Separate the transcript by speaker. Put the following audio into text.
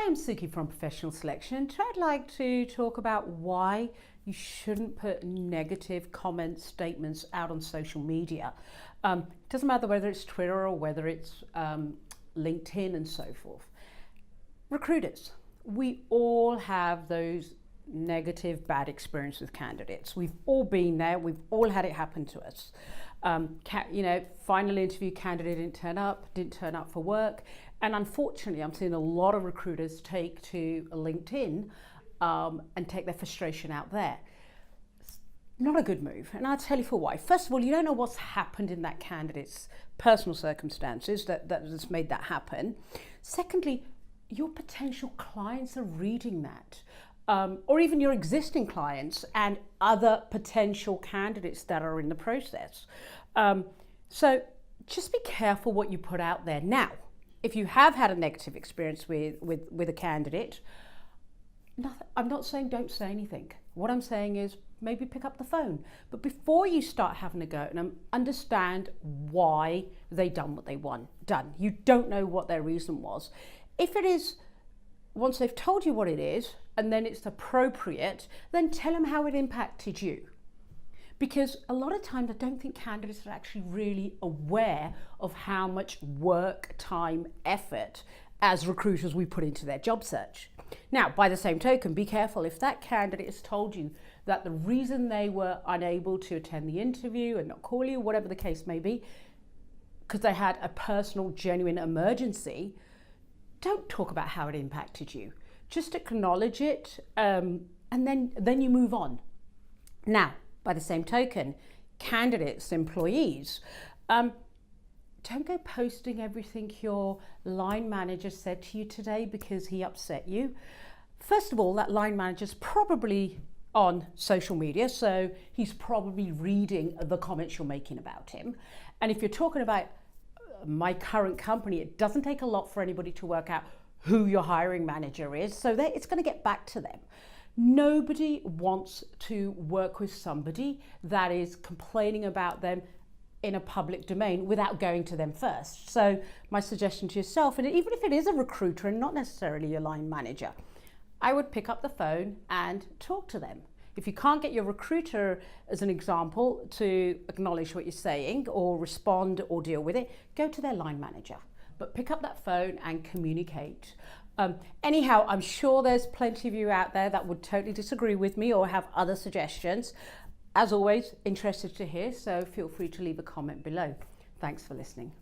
Speaker 1: Hi, I'm Suky from Professional Selection. Today I'd like to talk about why you shouldn't put negative comments, statements out on social media. It doesn't matter whether it's Twitter or whether it's LinkedIn and so forth. Recruiters, we all have those negative, bad experiences with candidates. We've all been there. We've all had it happen to us. Final interview candidate didn't turn up for work. And unfortunately, I'm seeing a lot of recruiters take to LinkedIn and take their frustration out there. It's not a good move. And I'll tell you for why. First of all, you don't know what's happened in that candidate's personal circumstances that has made that happen. Secondly, your potential clients are reading that. Or even your existing clients and other potential candidates that are in the process. So just be careful what you put out there. Now, if you have had a negative experience with a candidate, I'm not saying don't say anything. What I'm saying is maybe pick up the phone. But before you start having a go at them, understand why they done what they done. You don't know what their reason was. If it is, once they've told you what it is, and then it's appropriate, then tell them how it impacted you. Because a lot of times I don't think candidates are actually really aware of how much work, time, effort as recruiters we put into their job search. Now, by the same token, be careful if that candidate has told you that the reason they were unable to attend the interview and not call you, whatever the case may be, because they had a personal, genuine emergency, don't talk about how it impacted you. Just acknowledge it, and then you move on. Now, by the same token, candidates, employees, don't go posting everything your line manager said to you today because he upset you. First of all, that line manager's probably on social media, so he's probably reading the comments you're making about him. And if you're talking about my current company, it doesn't take a lot for anybody to work out who your hiring manager is, so it's going to get back to them. Nobody wants to work with somebody that is complaining about them in a public domain without going to them first. So my suggestion to yourself, and even if it is a recruiter and not necessarily your line manager, I would pick up the phone and talk to them. If you can't get your recruiter, as an example, to acknowledge what you're saying or respond or deal with it, go to their line manager. But pick up that phone and communicate. Anyhow, I'm sure there's plenty of you out there that would totally disagree with me or have other suggestions. As always, interested to hear, so feel free to leave a comment below. Thanks for listening.